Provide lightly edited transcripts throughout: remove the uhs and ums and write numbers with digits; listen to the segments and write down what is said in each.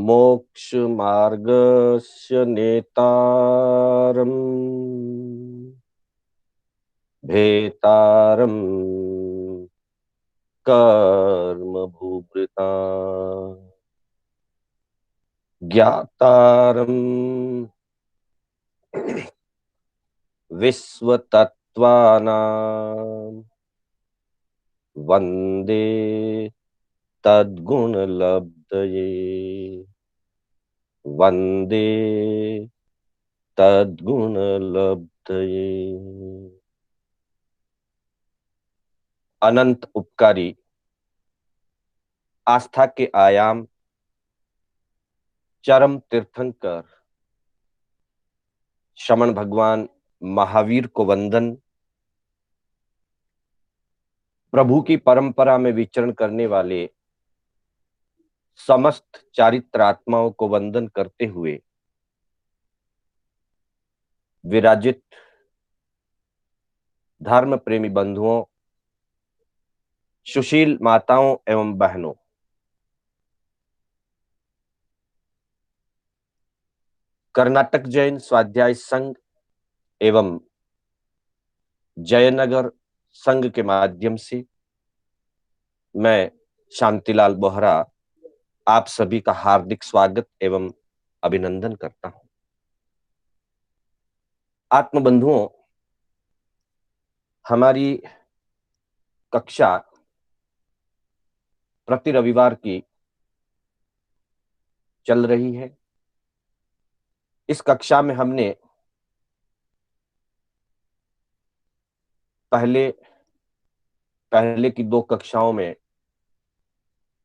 मोक्ष मार्गस्य नेतारम् भेतारम् कर्म भूभृता ज्ञातारम् विश्वतत्त्वानां वन्दे तद्गुणलब्धये वन्दे तद्गुणलब्धये। अनंत उपकारी आस्था के आयाम चरम तीर्थंकर श्रमण भगवान महावीर को वंदन। प्रभु की परंपरा में विचरण करने वाले समस्त चारित्र आत्माओं को वंदन करते हुए विराजित धर्म प्रेमी बंधुओं, सुशील माताओं एवं बहनों, कर्नाटक जैन स्वाध्याय संघ एवं जयनगर संघ के माध्यम से मैं शांतिलाल बोहरा आप सभी का हार्दिक स्वागत एवं अभिनंदन करता हूं। आत्म बंधुओं, हमारी कक्षा प्रति रविवार की चल रही है। इस कक्षा में हमने पहले की दो कक्षाओं में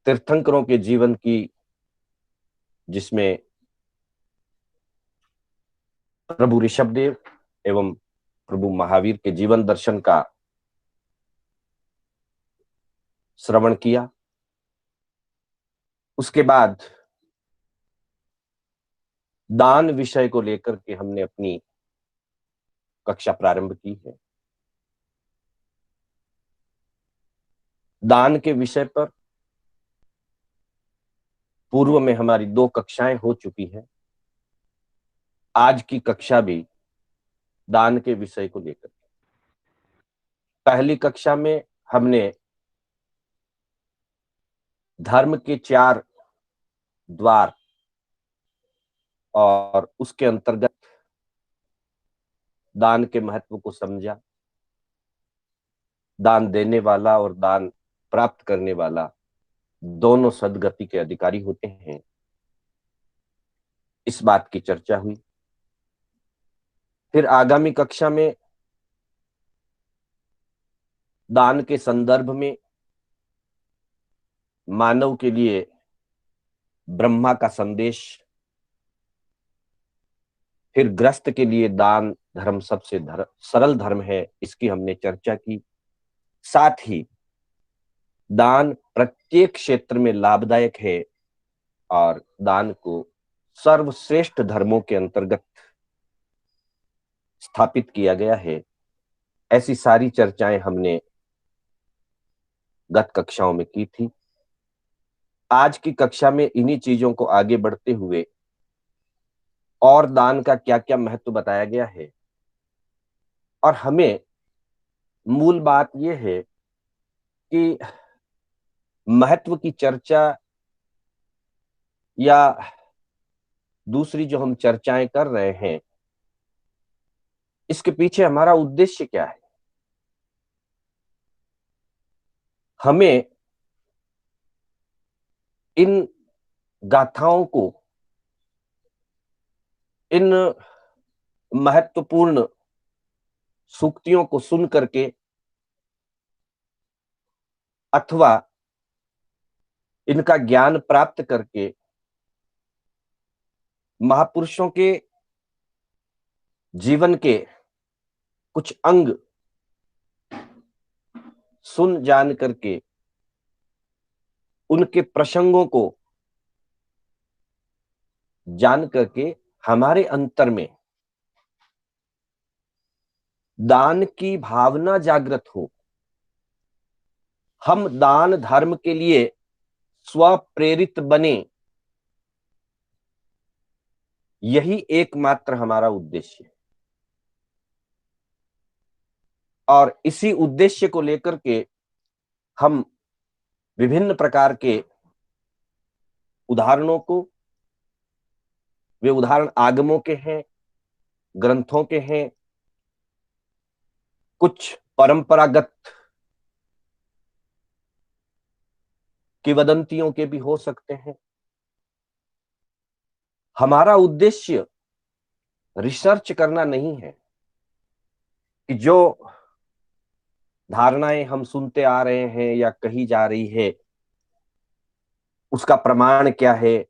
तीर्थंकरों के जीवन की, जिसमें प्रभु ऋषभदेव एवं प्रभु महावीर के जीवन दर्शन का श्रवण किया। उसके बाद दान विषय को लेकर के हमने अपनी कक्षा प्रारंभ की है। दान के विषय पर पूर्व में हमारी दो कक्षाएं हो चुकी हैं। आज की कक्षा भी दान के विषय को लेकर। पहली कक्षा में हमने धर्म के 4 द्वार और उसके अंतर्गत दान के महत्व को समझा। दान देने वाला और दान प्राप्त करने वाला दोनों सद्गति के अधिकारी होते हैं, इस बात की चर्चा हुई। फिर आगामी कक्षा में दान के संदर्भ में मानव के लिए ब्रह्मा का संदेश, फिर ग्रस्त के लिए दान धर्म सबसे सरल धर्म है, इसकी हमने चर्चा की। साथ ही दान प्रत्येक क्षेत्र में लाभदायक है और दान को सर्वश्रेष्ठ धर्मों के अंतर्गत स्थापित किया गया है। ऐसी सारी चर्चाएं हमने गत कक्षाओं में की थी। आज की कक्षा में इन्हीं चीजों को आगे बढ़ते हुए और दान का क्या क्या महत्व बताया गया है। और हमें मूल बात यह है कि महत्व की चर्चा या दूसरी जो हम चर्चाएं कर रहे हैं, इसके पीछे हमारा उद्देश्य क्या है। हमें इन गाथाओं को, इन महत्वपूर्ण सूक्तियों को सुन करके अथवा इनका ज्ञान प्राप्त करके महापुरुषों के जीवन के कुछ अंग सुन जान करके उनके प्रसंगों को जान करके हमारे अंतर में दान की भावना जागृत हो। हम दान धर्म के लिए स्वप्रेरित बने, यही एकमात्र हमारा उद्देश्य है। और इसी उद्देश्य को लेकर के हम विभिन्न प्रकार के उदाहरणों को, वे उदाहरण आगमों के हैं, ग्रंथों के हैं, कुछ परंपरागत किंवदंतियों के भी हो सकते हैं। हमारा उद्देश्य रिसर्च करना नहीं है कि जो धारणाएं हम सुनते आ रहे हैं या कही जा रही है उसका प्रमाण क्या है,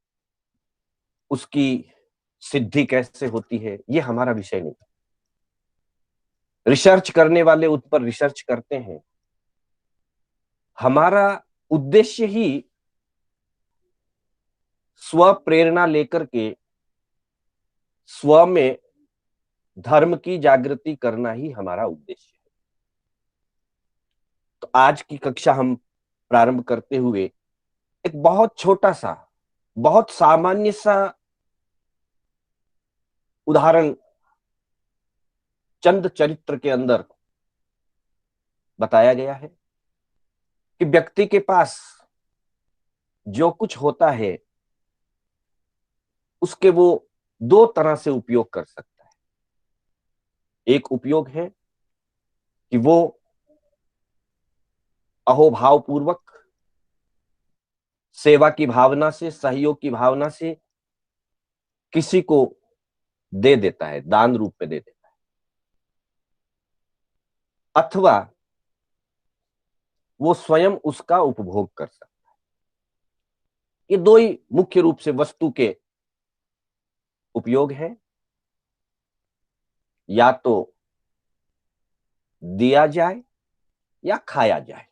उसकी सिद्धि कैसे होती है, ये हमारा विषय नहीं। रिसर्च करने वाले उस पर रिसर्च करते हैं। हमारा उद्देश्य ही स्व प्रेरणा लेकर के स्व में धर्म की जागृति करना ही हमारा उद्देश्य है। तो आज की कक्षा हम प्रारंभ करते हुए एक बहुत छोटा सा, बहुत सामान्य सा उदाहरण चंद चरित्र के अंदर बताया गया है कि व्यक्ति के पास जो कुछ होता है उसके वो दो तरह से उपयोग कर सकता है। एक उपयोग है कि वो अहोभाव पूर्वक सेवा की भावना से, सहयोग की भावना से किसी को दे देता है, दान रूप में दे देता है। अथवा वो स्वयं उसका उपभोग कर सकता है। ये दो ही मुख्य रूप से वस्तु के उपयोग हैं। या तो दिया जाए या खाया जाए।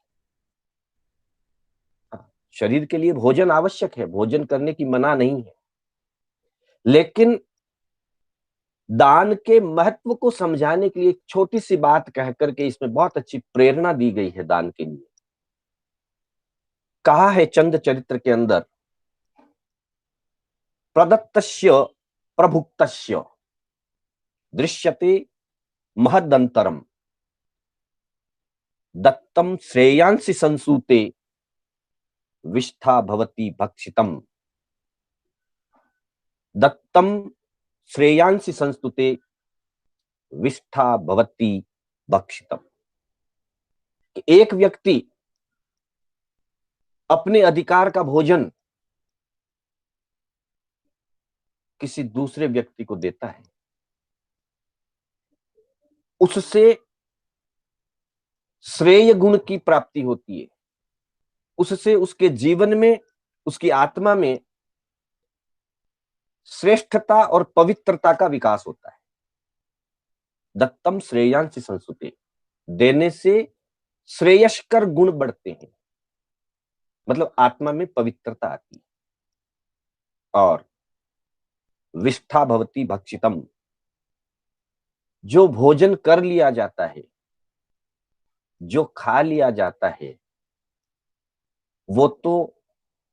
शरीर के लिए भोजन आवश्यक है, भोजन करने की मना नहीं है, लेकिन दान के महत्व को समझाने के लिए एक छोटी सी बात कह करके इसमें बहुत अच्छी प्रेरणा दी गई है दान के लिए। कहा है चंद चरित्र के अंदर, प्रदत्तस्य प्रभुक्तस्य दृश्यते महदंतरम, दत्तम श्रेयांसि संसूते विष्ठा भवति भक्षितम। दत्तम श्रेयांसि संस्तुते विष्ठा भवति भक्षितम। एक व्यक्ति अपने अधिकार का भोजन किसी दूसरे व्यक्ति को देता है, उससे श्रेय गुण की प्राप्ति होती है, उससे उसके जीवन में, उसकी आत्मा में श्रेष्ठता और पवित्रता का विकास होता है। दत्तम श्रेयांसि संस्तुते, देने से श्रेयस्कर गुण बढ़ते हैं, मतलब आत्मा में पवित्रता आती है। और विष्ठा भवति भक्षितम, जो भोजन कर लिया जाता है, जो खा लिया जाता है, वो तो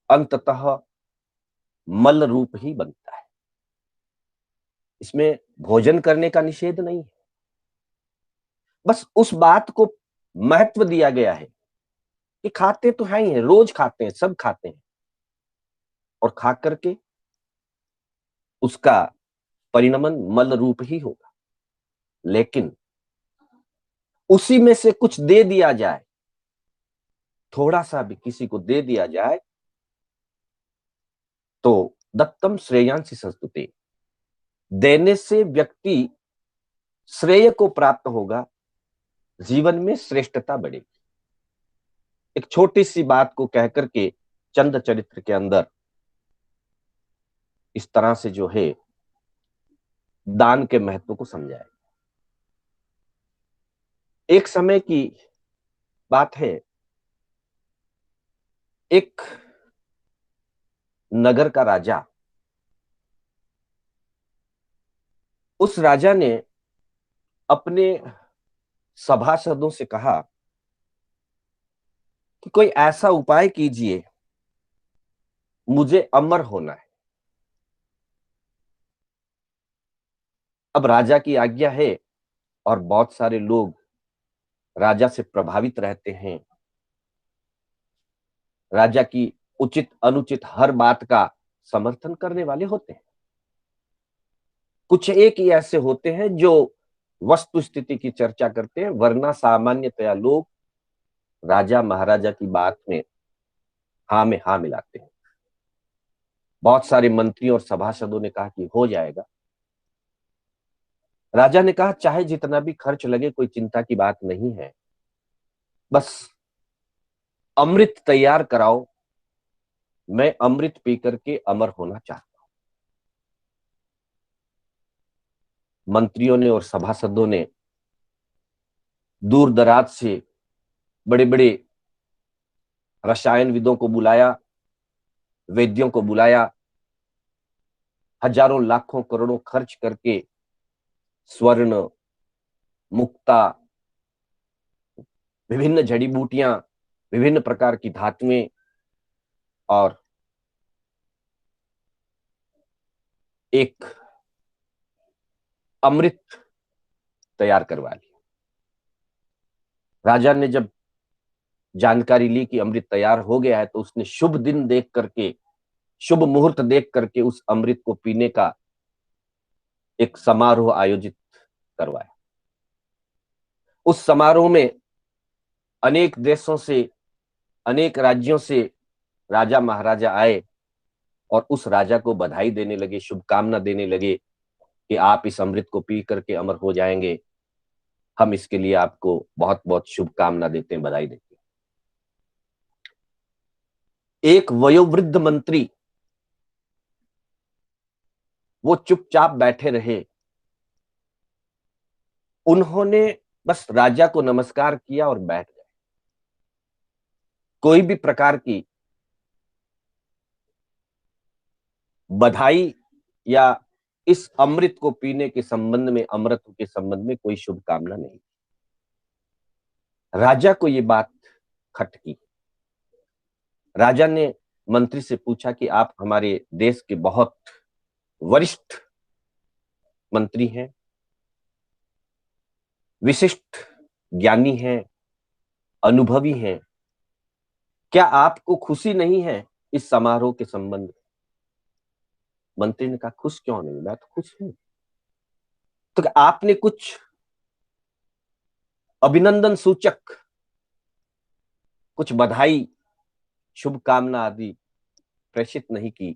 अंततः मल रूप ही बनता है। इसमें भोजन करने का निषेध नहीं है, बस उस बात को महत्व दिया गया है कि खाते तो है ही है, रोज खाते हैं, सब खाते हैं, और खा करके उसका परिणमन मल रूप ही होगा। लेकिन उसी में से कुछ दे दिया जाए, थोड़ा सा भी किसी को दे दिया जाए, तो दत्तम श्रेयांसि संस्तुते, देने से व्यक्ति श्रेय को प्राप्त होगा, जीवन में श्रेष्ठता बढ़ेगी। एक छोटी सी बात को कहकर के चंद चरित्र के अंदर इस तरह से जो है दान के महत्व को समझाया। एक समय की बात है, एक नगर का राजा, उस राजा ने अपने सभासदों से कहा कि कोई ऐसा उपाय कीजिए, मुझे अमर होना है। अब राजा की आज्ञा है और बहुत सारे लोग राजा से प्रभावित रहते हैं, राजा की उचित अनुचित हर बात का समर्थन करने वाले होते हैं। कुछ एक ही ऐसे होते हैं जो वस्तु स्थिति की चर्चा करते हैं, वरना सामान्यतया लोग राजा महाराजा की बात में हाँ में हाँ मिलाते हैं। बहुत सारे मंत्रियों और सभासदों ने कहा कि हो जाएगा। राजा ने कहा चाहे जितना भी खर्च लगे कोई चिंता की बात नहीं है, बस अमृत तैयार कराओ, मैं अमृत पी करके अमर होना चाहता हूं। मंत्रियों ने और सभासदों ने दूर दराज से बड़े बड़े रसायनविदों को बुलाया, वैद्यों को बुलाया, हजारों लाखों करोड़ों खर्च करके स्वर्ण, मुक्ता, विभिन्न जड़ी बूटियां, विभिन्न प्रकार की धातुएं और एक अमृत तैयार करवा लिया। राजा ने जब जानकारी ली कि अमृत तैयार हो गया है तो उसने शुभ दिन देख करके, शुभ मुहूर्त देख करके उस अमृत को पीने का एक समारोह आयोजित करवाया। उस समारोह में अनेक देशों से, अनेक राज्यों से राजा महाराजा आए और उस राजा को बधाई देने लगे, शुभकामना देने लगे कि आप इस अमृत को पी करके अमर हो जाएंगे, हम इसके लिए आपको बहुत बहुत शुभकामना देते हैं, बधाई देते हैं। एक वयोवृद्ध मंत्री वो चुपचाप बैठे रहे, उन्होंने बस राजा को नमस्कार किया और बैठ गए। कोई भी प्रकार की बधाई या इस अमृत को पीने के संबंध में, अमृत के संबंध में कोई शुभकामना नहीं। राजा को ये बात खटकी। राजा ने मंत्री से पूछा कि आप हमारे देश के बहुत वरिष्ठ मंत्री हैं, विशिष्ट ज्ञानी हैं, अनुभवी हैं, क्या आपको खुशी नहीं है इस समारोह के संबंध में? मंत्री ने कहा खुश क्यों नहीं, मैं तो खुश हूं। तो आपने कुछ अभिनंदन सूचक, कुछ बधाई, शुभकामना आदि प्रेषित नहीं की?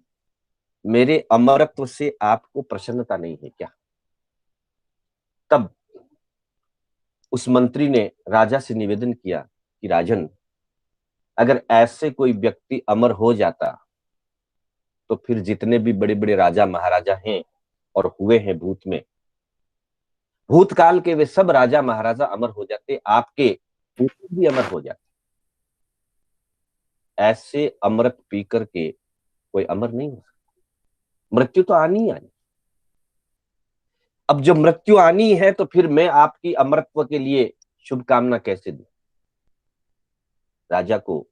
मेरे अमरत्व से आपको प्रसन्नता नहीं है क्या? तब उस मंत्री ने राजा से निवेदन किया कि राजन, अगर ऐसे कोई व्यक्ति अमर हो जाता तो फिर जितने भी बड़े बड़े राजा महाराजा हैं और हुए हैं भूत में, भूतकाल के वे सब राजा महाराजा अमर हो जाते, आपके पुत्र भी अमर हो जाते। ऐसे अमृत पी करके कोई अमर नहीं हो सकता, मृत्यु तो आनी ही आनी। अब जब मृत्यु आनी है तो फिर मैं आपकी अमरत्व के लिए शुभकामना कैसे दूं? राजा को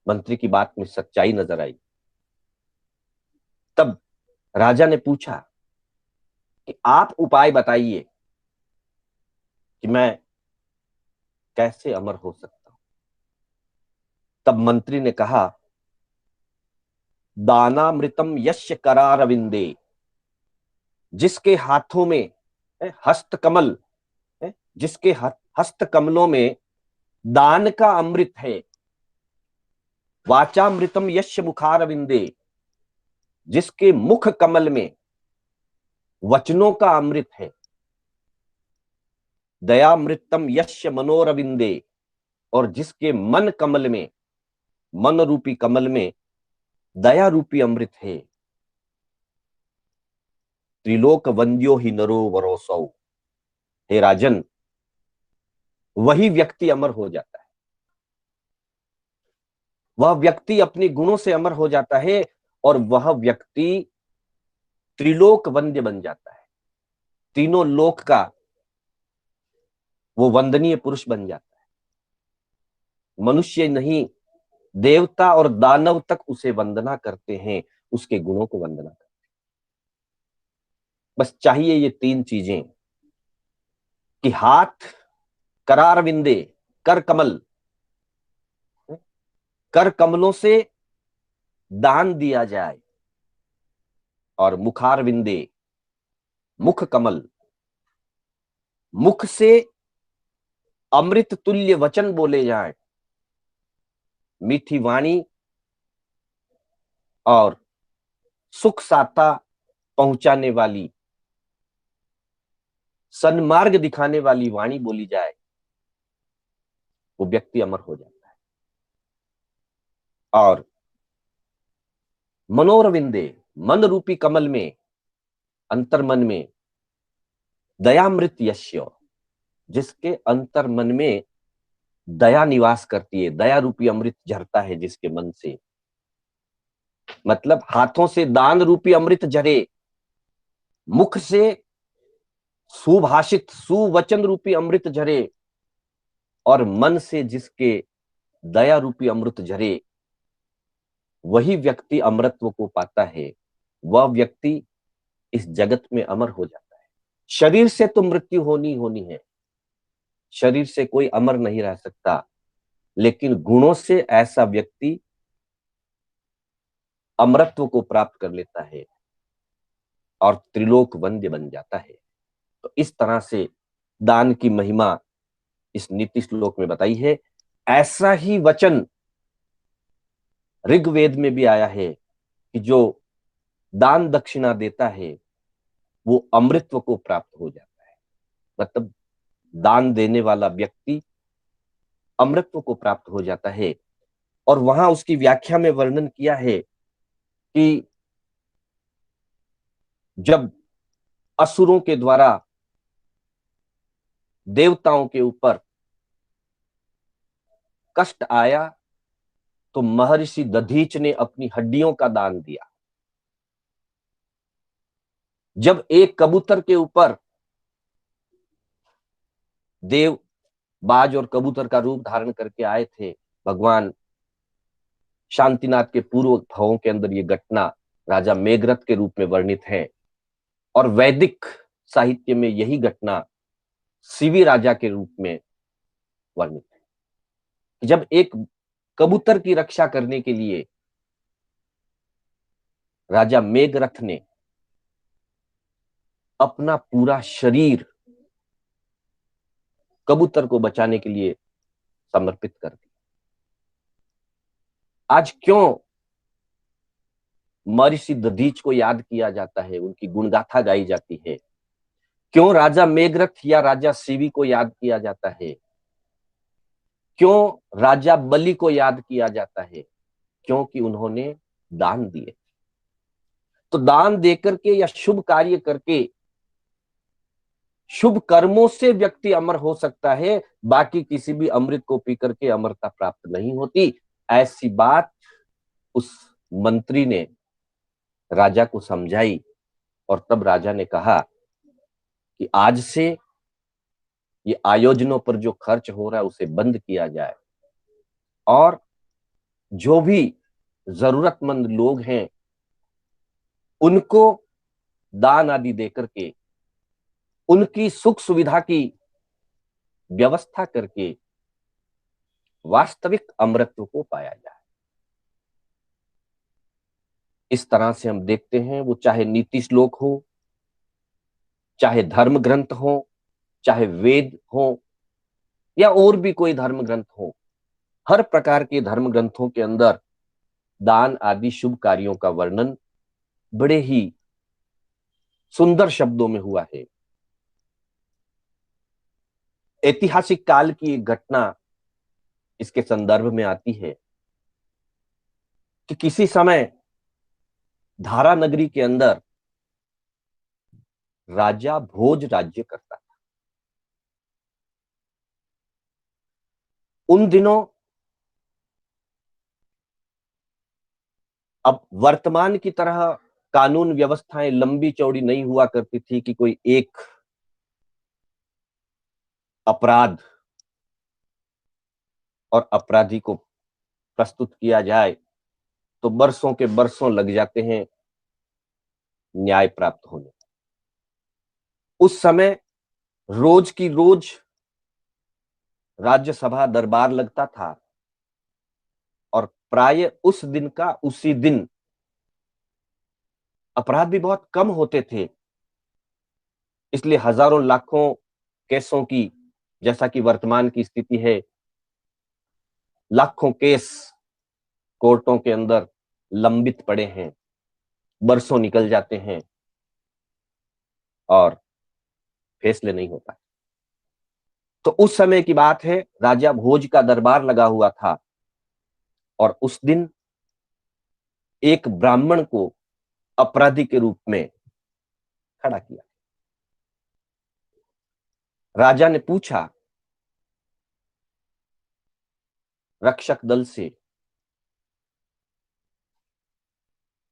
मंत्री की बात में सच्चाई नजर आई। तब राजा ने पूछा कि आप उपाय बताइए कि मैं कैसे अमर हो सकता हूं। तब मंत्री ने कहा दानामृतम यस्य करारविंदे, जिसके हाथों में हस्त कमल है, जिसके हस्त कमलों में दान का अमृत है, वाचामृतम यस्य मुखारविंदे, जिसके मुख कमल में वचनों का अमृत है, दयामृतम यस्य मनोरविंदे, और जिसके मन कमल में, मन रूपी कमल में दया रूपी अमृत है, त्रिलोक वंद्यो ही नरो वरोसौ। हे राजन, वही व्यक्ति अमर हो जाता है, वह व्यक्ति अपने गुणों से अमर हो जाता है और वह व्यक्ति त्रिलोक वंद्य बन जाता है, तीनों लोक का वो वंदनीय पुरुष बन जाता है। मनुष्य नहीं, देवता और दानव तक उसे वंदना करते हैं, उसके गुणों को वंदना करते बस चाहिए ये तीन चीजें कि हाथ करार विंदे, कर कमल, कर कमलों से दान दिया जाए, और मुखार विंदे, मुख कमल, मुख से अमृत तुल्य वचन बोले जाए, मीठी वाणी और सुख साता पहुंचाने वाली, सन्मार्ग दिखाने वाली वाणी बोली जाए, वो व्यक्ति अमर हो जाता है। और मनोरविंदे, मन रूपी कमल में, अंतर मन में, दयामृत यश्य, जिसके अंतर मन में दया निवास करती है, दया रूपी अमृत झरता है जिसके मन से, मतलब हाथों से दान रूपी अमृत झरे, मुख से सुभाषित सुवचन रूपी अमृत झरे, और मन से जिसके दया रूपी अमृत झरे, वही व्यक्ति अमरत्व को पाता है, वह व्यक्ति इस जगत में अमर हो जाता है। शरीर से तो मृत्यु होनी होनी है, शरीर से कोई अमर नहीं रह सकता, लेकिन गुणों से ऐसा व्यक्ति अमरत्व को प्राप्त कर लेता है और त्रिलोक वंद्य बन जाता है। तो इस तरह से दान की महिमा इस नीति श्लोक में बताई है। ऐसा ही वचन ऋग्वेद में भी आया है कि जो दान दक्षिणा देता है वो अमृतत्व को प्राप्त हो जाता है, मतलब दान देने वाला व्यक्ति अमृतत्व को प्राप्त हो जाता है। और वहां उसकी व्याख्या में वर्णन किया है कि जब असुरों के द्वारा देवताओं के ऊपर कष्ट आया तो महर्षि दधीच ने अपनी हड्डियों का दान दिया। जब एक कबूतर के ऊपर देव बाज और कबूतर का रूप धारण करके आए थे भगवान शांतिनाथ के पूर्व भावों के अंदर ये घटना राजा मेघरथ के रूप में वर्णित है, और वैदिक साहित्य में यही घटना शिवी राजा के रूप में वर्णित है। जब एक कबूतर की रक्षा करने के लिए राजा मेघरथ ने अपना पूरा शरीर कबूतर को बचाने के लिए समर्पित कर दिया। आज क्यों महर्षि दधीच को याद किया जाता है, उनकी गुणगाथा गाई जाती है? क्यों राजा मेघरथ या राजा शिवी को याद किया जाता है? क्यों राजा बलि को याद किया जाता है? क्योंकि उन्होंने दान दिए। तो दान देकर के या शुभ कार्य करके, शुभ कर्मों से व्यक्ति अमर हो सकता है, बाकी किसी भी अमृत को पी करके अमरता प्राप्त नहीं होती। ऐसी बात उस मंत्री ने राजा को समझाई, और तब राजा ने कहा कि आज से ये आयोजनों पर जो खर्च हो रहा है उसे बंद किया जाए, और जो भी जरूरतमंद लोग हैं उनको दान आदि देकर के उनकी सुख सुविधा की व्यवस्था करके वास्तविक अमरत्व को पाया जाए। इस तरह से हम देखते हैं, वो चाहे नीति श्लोक हो, चाहे धर्म ग्रंथ हो, चाहे वेद हो, या और भी कोई धर्म ग्रंथ हो, हर प्रकार के धर्म ग्रंथों के अंदर दान आदि शुभ कार्यों का वर्णन बड़े ही सुंदर शब्दों में हुआ है। ऐतिहासिक काल की एक घटना इसके संदर्भ में आती है कि किसी समय धारा नगरी के अंदर राजा भोज राज्य करता था। उन दिनों, अब वर्तमान की तरह कानून व्यवस्थाएं लंबी चौड़ी नहीं हुआ करती थी कि कोई एक अपराध और अपराधी को प्रस्तुत किया जाए तो बरसों के बरसों लग जाते हैं न्याय प्राप्त होने। उस समय रोज की रोज राज्यसभा दरबार लगता था और प्राय उस दिन का उसी दिन अपराध भी बहुत कम होते थे, इसलिए हजारों लाखों केसों की, जैसा कि वर्तमान की स्थिति है, लाखों केस कोर्टों के अंदर लंबित पड़े हैं, बरसों निकल जाते हैं और फैसले नहीं होता। तो उस समय की बात है, राजा भोज का दरबार लगा हुआ था और उस दिन एक ब्राह्मण को अपराधी के रूप में खड़ा किया। राजा ने पूछा रक्षक दल से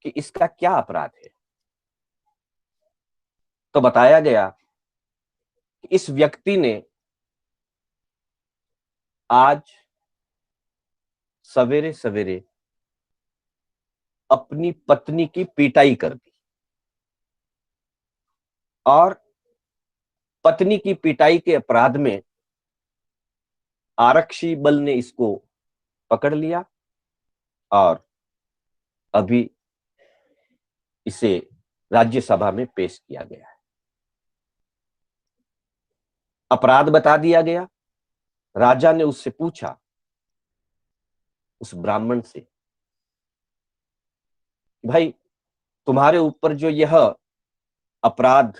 कि इसका क्या अपराध है। तो बताया गया कि इस व्यक्ति ने आज सवेरे सवेरे अपनी पत्नी की पिटाई कर दी और पत्नी की पिटाई के अपराध में आरक्षी बल ने इसको पकड़ लिया और अभी इसे राज्यसभा में पेश किया गया है। अपराध बता दिया गया। राजा ने उससे पूछा, उस ब्राह्मण से, भाई तुम्हारे ऊपर जो यह अपराध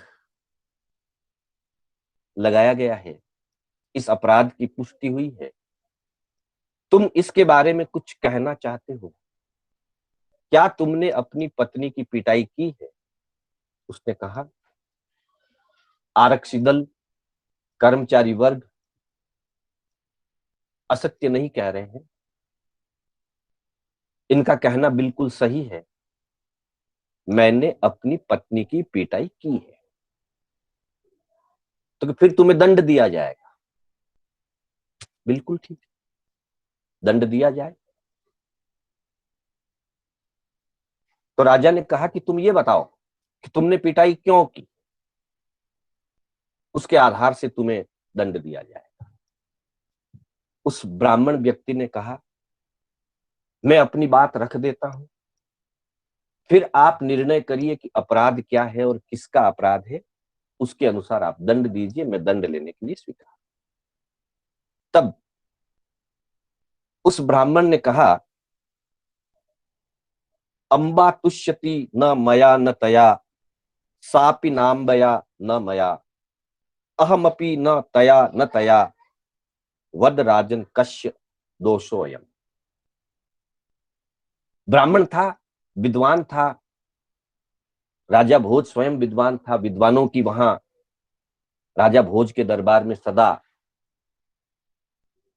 लगाया गया है, इस अपराध की पुष्टि हुई है, तुम इसके बारे में कुछ कहना चाहते हो? क्या तुमने अपनी पत्नी की पिटाई की है? उसने कहा, आरक्षी दल, कर्मचारी वर्ग असत्य नहीं कह रहे हैं, इनका कहना बिल्कुल सही है, मैंने अपनी पत्नी की पिटाई की है। तो फिर तुम्हें दंड दिया जाएगा। बिल्कुल ठीक, दंड दिया जाए। तो राजा ने कहा कि तुम ये बताओ कि तुमने पिटाई क्यों की, उसके आधार से तुम्हें दंड दिया जाएगा। उस ब्राह्मण व्यक्ति ने कहा, मैं अपनी बात रख देता हूं, फिर आप निर्णय करिए कि अपराध क्या है और किसका अपराध है, उसके अनुसार आप दंड दीजिए, मैं दंड लेने के लिए स्वीकार। तब उस ब्राह्मण ने कहा, अंबा तुष्यति न मया न तया, सापि नाम्बया न मया, अहमपि न तया न तया, वद राजन कश्य दोषोयम। ब्राह्मण था, विद्वान था, राजा भोज स्वयं विद्वान था, विद्वानों की वहां राजा भोज के दरबार में सदा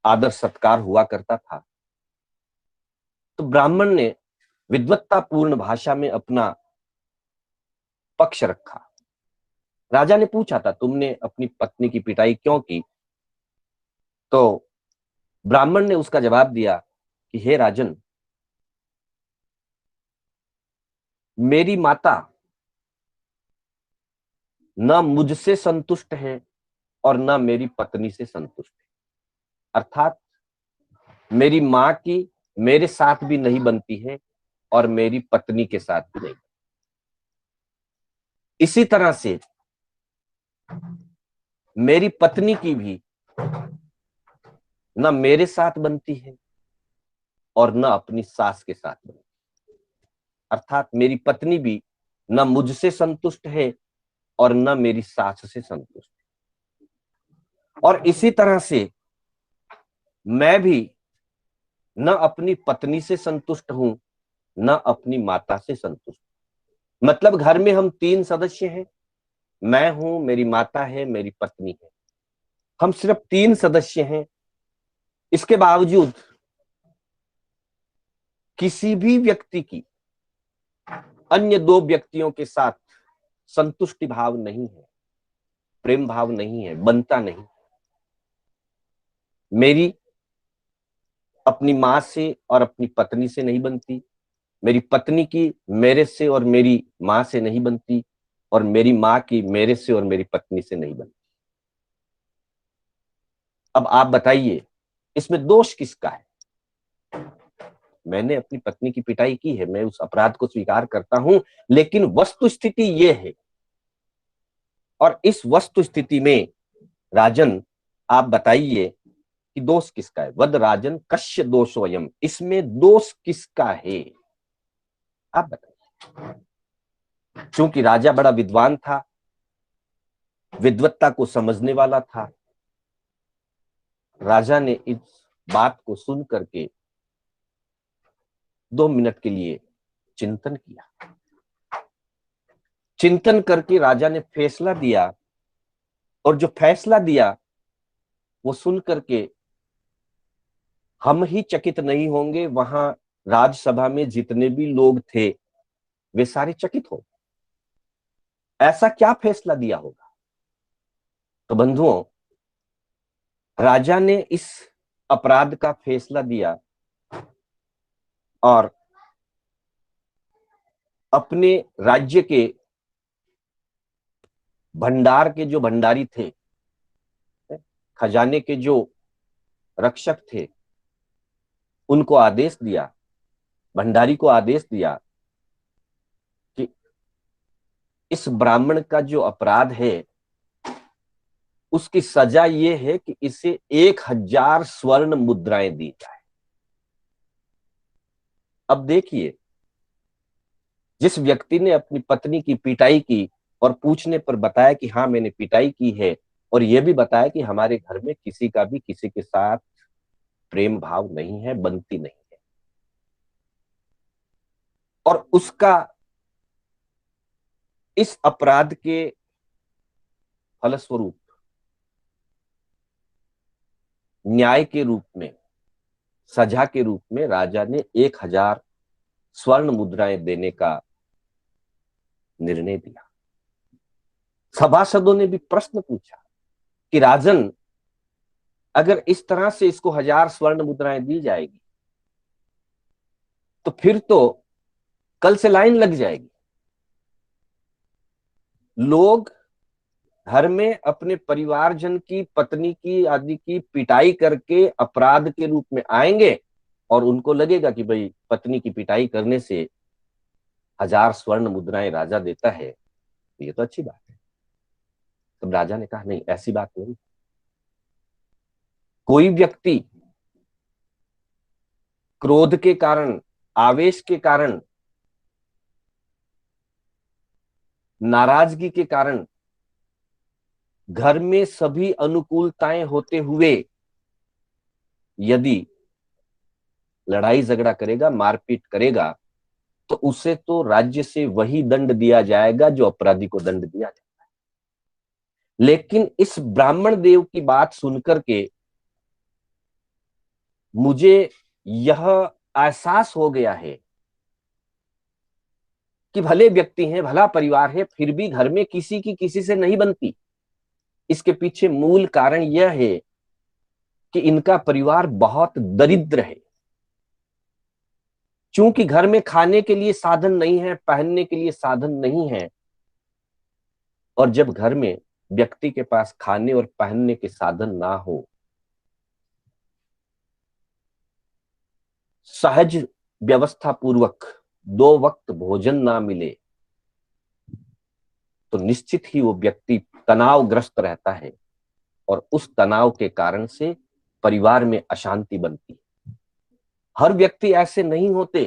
आदर सत्कार हुआ करता था। तो ब्राह्मण ने विद्वत्तापूर्ण भाषा में अपना पक्ष रखा। राजा ने पूछा था, तुमने अपनी पत्नी की पिटाई क्यों की? तो ब्राह्मण ने उसका जवाब दिया कि हे राजन, मेरी माता न मुझसे संतुष्ट है और न मेरी पत्नी से संतुष्ट है। अर्थात मेरी मां की मेरे साथ भी नहीं बनती है और मेरी पत्नी के साथ भी नहीं। इसी तरह से मेरी पत्नी की भी न मेरे साथ बनती है और न अपनी सास के साथ बनती है। अर्थात मेरी पत्नी भी न मुझसे संतुष्ट है और न मेरी सास से संतुष्ट है। और इसी तरह से मैं भी न अपनी पत्नी से संतुष्ट हूं, न अपनी माता से संतुष्ट। मतलब घर में हम 3 सदस्य हैं, मैं हूं, मेरी माता है, मेरी पत्नी है। हम सिर्फ 3 सदस्य हैं। इसके बावजूद किसी भी व्यक्ति की अन्य 2 व्यक्तियों के साथ संतुष्टि भाव नहीं है, प्रेम भाव नहीं है, बनता नहीं। मेरी अपनी मां से और अपनी पत्नी से नहीं बनती, मेरी पत्नी की मेरे से और मेरी मां से नहीं बनती, और मेरी मां की मेरे से और मेरी पत्नी से नहीं बनती। अब आप बताइए इसमें दोष किसका है? मैंने अपनी पत्नी की पिटाई की है, मैं उस अपराध को स्वीकार करता हूं, लेकिन वस्तु स्थिति ये है। और इस वस्तु स्थिति में राजन आप बताइए कि दोष किसका है? वद राजन कस्य दोषोयम, इसमें दोष किसका है? आप बताइए। क्योंकि राजा बड़ा विद्वान था, विद्वत्ता को समझने वाला था। राजा ने इस बात को सुन करके 2 मिनट के लिए चिंतन किया। चिंतन करके राजा ने फैसला दिया, और जो फैसला दिया वो सुन करके हम ही चकित नहीं होंगे, वहां राज्यसभा में जितने भी लोग थे वे सारे चकित हो। ऐसा क्या फैसला दिया होगा? तो बंधुओं, राजा ने इस अपराध का फैसला दिया और अपने राज्य के भंडार के जो भंडारी थे, खजाने के जो रक्षक थे, उनको आदेश दिया, भंडारी को आदेश दिया कि इस ब्राह्मण का जो अपराध है उसकी सजा ये है कि इसे 1000 स्वर्ण मुद्राएं दी जाए। अब देखिए, जिस व्यक्ति ने अपनी पत्नी की पिटाई की और पूछने पर बताया कि हाँ मैंने पिटाई की है, और यह भी बताया कि हमारे घर में किसी का भी किसी के साथ प्रेम भाव नहीं है, बनती नहीं है, और उसका इस अपराध के फलस्वरूप न्याय के रूप में, सजा के रूप में राजा ने 1000 स्वर्ण मुद्राएं देने का निर्णय दिया। सभासदों ने भी प्रश्न पूछा कि राजन, अगर इस तरह से इसको 1000 स्वर्ण मुद्राएं दी जाएगी तो फिर तो कल से लाइन लग जाएगी। लोग घर में अपने परिवारजन की, पत्नी की आदि की पिटाई करके अपराध के रूप में आएंगे, और उनको लगेगा कि भाई पत्नी की पिटाई करने से 1000 स्वर्ण मुद्राएं राजा देता है, ये तो अच्छी बात है। तब राजा ने कहा नहीं, ऐसी बात नहीं। कोई व्यक्ति क्रोध के कारण, आवेश के कारण, नाराजगी के कारण घर में सभी अनुकूलताएं होते हुए यदि लड़ाई झगड़ा करेगा, मारपीट करेगा, तो उसे तो राज्य से वही दंड दिया जाएगा जो अपराधी को दंड दिया जाता है। लेकिन इस ब्राह्मण देव की बात सुनकर के मुझे यह एहसास हो गया है कि भले व्यक्ति हैं, भला परिवार है, फिर भी घर में किसी की किसी से नहीं बनती। इसके पीछे मूल कारण यह है कि इनका परिवार बहुत दरिद्र है। चूंकि घर में खाने के लिए साधन नहीं है, पहनने के लिए साधन नहीं है, और जब घर में व्यक्ति के पास खाने और पहनने के साधन ना हो, सहज व्यवस्था पूर्वक 2 वक्त भोजन ना मिले, तो निश्चित ही वो व्यक्ति तनावग्रस्त रहता है, और उस तनाव के कारण से परिवार में अशांति बनती है। हर व्यक्ति ऐसे नहीं होते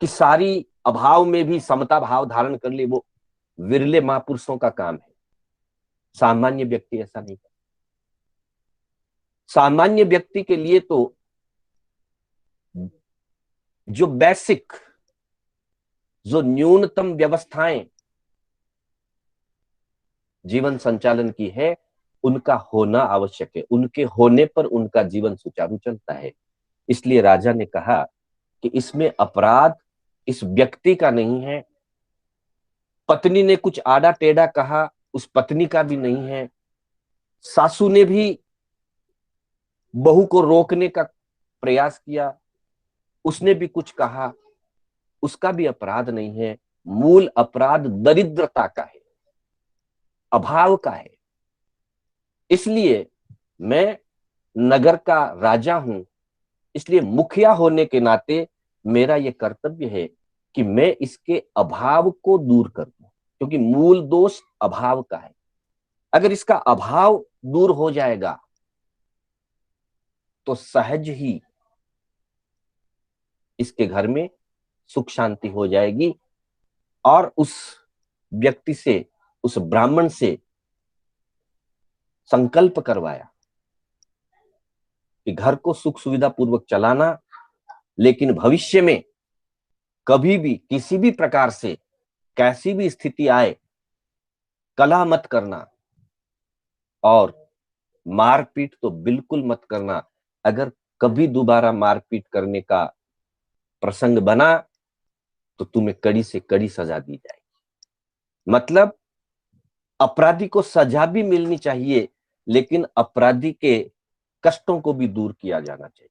कि सारी अभाव में भी समता भाव धारण कर ले, वो विरले महापुरुषों का काम है। सामान्य व्यक्ति ऐसा नहीं करता। सामान्य व्यक्ति के लिए तो जो बेसिक, जो न्यूनतम व्यवस्थाएं जीवन संचालन की है, उनका होना आवश्यक है। उनके होने पर उनका जीवन सुचारू चलता है। इसलिए राजा ने कहा कि इसमें अपराध इस व्यक्ति का नहीं है, पत्नी ने कुछ आड़ा टेढ़ा कहा, उस पत्नी का भी नहीं है, सासू ने भी बहू को रोकने का प्रयास किया, उसने भी कुछ कहा, उसका भी अपराध नहीं है। मूल अपराध दरिद्रता का है। अभाव का है। इसलिए मैं नगर का राजा हूं, इसलिए मुखिया होने के नाते मेरा यह कर्तव्य है कि मैं इसके अभाव को दूर कर दूं, क्योंकि मूल दोष अभाव का है। अगर इसका अभाव दूर हो जाएगा तो सहज ही इसके घर में सुख शांति हो जाएगी। और उस व्यक्ति से, उस ब्राह्मण से संकल्प करवाया कि घर को सुख सुविधा पूर्वक चलाना, लेकिन भविष्य में कभी भी किसी भी प्रकार से कैसी भी स्थिति आए कलह मत करना, और मारपीट तो बिल्कुल मत करना। अगर कभी दोबारा मारपीट करने का प्रसंग बना तो तुम्हें कड़ी से कड़ी सजा दी जाएगी। मतलब अपराधी को सजा भी मिलनी चाहिए, लेकिन अपराधी के कष्टों को भी दूर किया जाना चाहिए।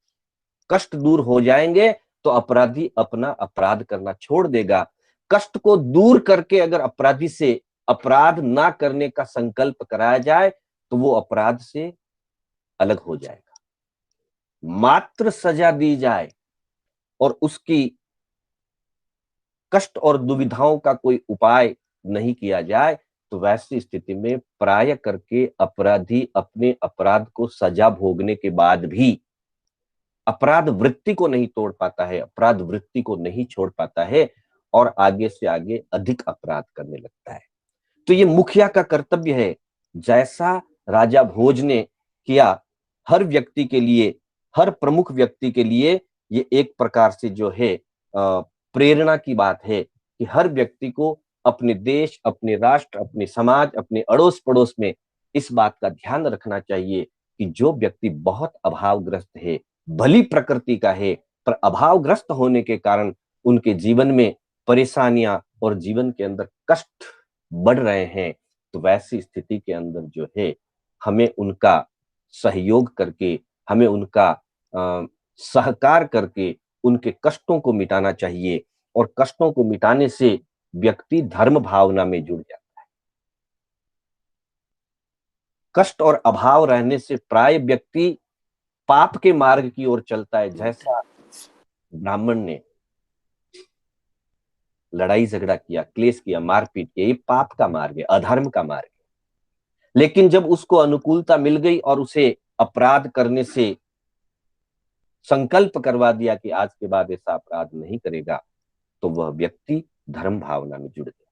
कष्ट दूर हो जाएंगे तो अपराधी अपना अपराध करना छोड़ देगा। कष्ट को दूर करके अगर अपराधी से अपराध ना करने का संकल्प कराया जाए तो वो अपराध से अलग हो जाएगा। मात्र सजा दी जाए और उसकी कष्ट और दुविधाओं का कोई उपाय नहीं किया जाए तो वैसी स्थिति में प्राय करके अपराधी अपने अपराध को सजा भोगने के बाद भी अपराध वृत्ति को नहीं तोड़ पाता है, अपराध वृत्ति को नहीं छोड़ पाता है और आगे से आगे अधिक अपराध करने लगता है। तो ये मुखिया का कर्तव्य है। जैसा राजा भोज ने किया, हर व्यक्ति के लिए, हर प्रमुख व्यक्ति के लिए ये एक प्रकार से जो है प्रेरणा की बात है कि हर व्यक्ति को अपने देश, अपने राष्ट्र, अपने समाज, अपने अड़ोस पड़ोस में इस बात का ध्यान रखना चाहिए कि जो व्यक्ति बहुत अभावग्रस्त है, भली प्रकृति का है, पर अभावग्रस्त होने के कारण उनके जीवन में परेशानियां और जीवन के अंदर कष्ट बढ़ रहे हैं, तो वैसी स्थिति के अंदर जो है हमें उनका सहयोग करके, हमें उनका सहकार करके उनके कष्टों को मिटाना चाहिए। और कष्टों को मिटाने से व्यक्ति धर्म भावना में जुड़ जाता है। कष्ट और अभाव रहने से प्राय व्यक्ति पाप के मार्ग की ओर चलता है। जैसा ब्राह्मण ने लड़ाई झगड़ा किया, क्लेश किया, मारपीट किया, ये पाप का मार्ग है, अधर्म का मार्ग है। लेकिन जब उसको अनुकूलता मिल गई और उसे अपराध करने से संकल्प करवा दिया कि आज के बाद ऐसा अपराध नहीं करेगा, तो वह व्यक्ति धर्म भावना में जुड़ गया।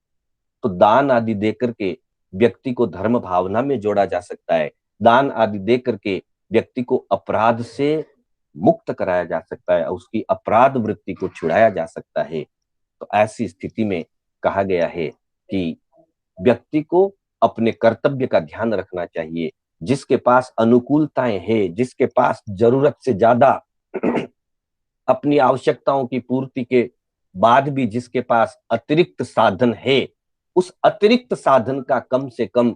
तो दान आदि देकर के व्यक्ति को धर्म भावना में जोड़ा जा सकता है। दान आदि देकर के व्यक्ति को अपराध से मुक्त कराया जा सकता है, उसकी अपराध वृत्ति को छुड़ाया जा सकता है। तो ऐसी स्थिति में कहा गया है कि व्यक्ति को अपने कर्तव्य का ध्यान रखना चाहिए। जिसके पास अनुकूलताएं हैं, जिसके पास जरूरत से ज्यादा अपनी आवश्यकताओं की पूर्ति के बाद भी जिसके पास अतिरिक्त साधन है, उस अतिरिक्त साधन का कम से कम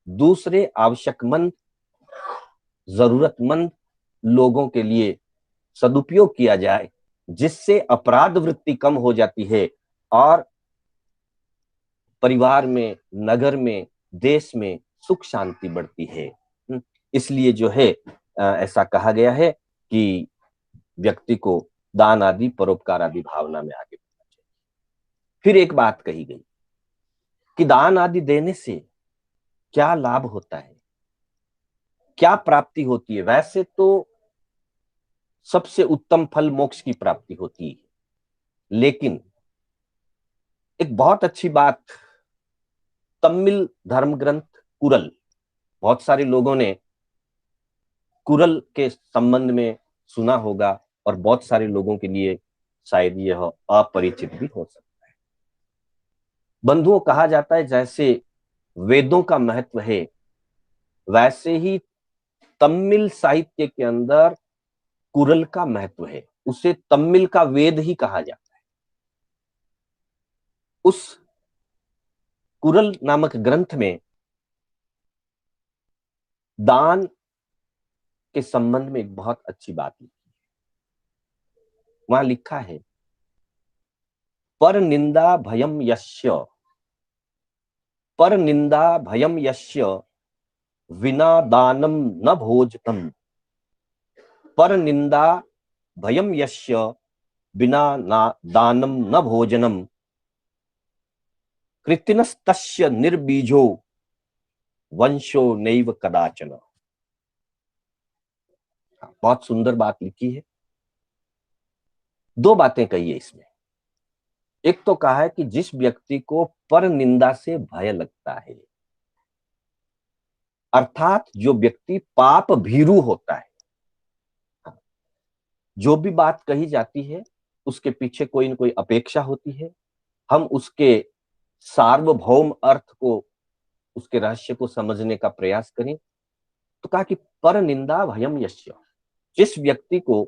दूसरे आवश्यकमंद, जरूरतमंद लोगों के लिए सदुपयोग किया जाए, जिससे अपराध वृत्ति कम हो जाती है और परिवार में, नगर में, देश में सुख शांति बढ़ती है। इसलिए जो है ऐसा कहा गया है कि व्यक्ति को दान आदि, परोपकार आदि भावना में आगे बढ़ना चाहिए। फिर एक बात कही गई कि दान आदि देने से क्या लाभ होता है, क्या प्राप्ति होती है। वैसे तो सबसे उत्तम फल मोक्ष की प्राप्ति होती है, लेकिन एक बहुत अच्छी बात तमिल धर्म ग्रंथ कुरल, बहुत सारे लोगों ने कुरल के संबंध में सुना होगा और बहुत सारे लोगों के लिए शायद यह अपरिचित भी हो सकता है। बंधुओं, कहा जाता है जैसे वेदों का महत्व है, वैसे ही तमिल साहित्य के अंदर कुरल का महत्व है। उसे तमिल का वेद ही कहा जाता है। उस कुरल नामक ग्रंथ में दान के संबंध में एक बहुत अच्छी बात लिखी है। वहां लिखा है, पर निंदा भयम यस्य पर निंदा भयम यस्य विना दानम न भोजनम। पर निंदा भयम यस्य बिना दानम न भोजनम कृतिनस्तस्य निर्बीजो वंशो नैव कदाचन। बहुत सुंदर बात लिखी है। दो बातें कही है इसमें। एक तो कहा है कि जिस व्यक्ति को पर निंदा से भय लगता है, अर्थात जो व्यक्ति पाप भीरू होता है, जो भी बात कही जाती है उसके पीछे कोई न कोई अपेक्षा होती है, हम उसके सार्वभौम अर्थ को, उसके रहस्य को समझने का प्रयास करें। तो कहा कि पर निंदा भयम यस्य, जिस व्यक्ति को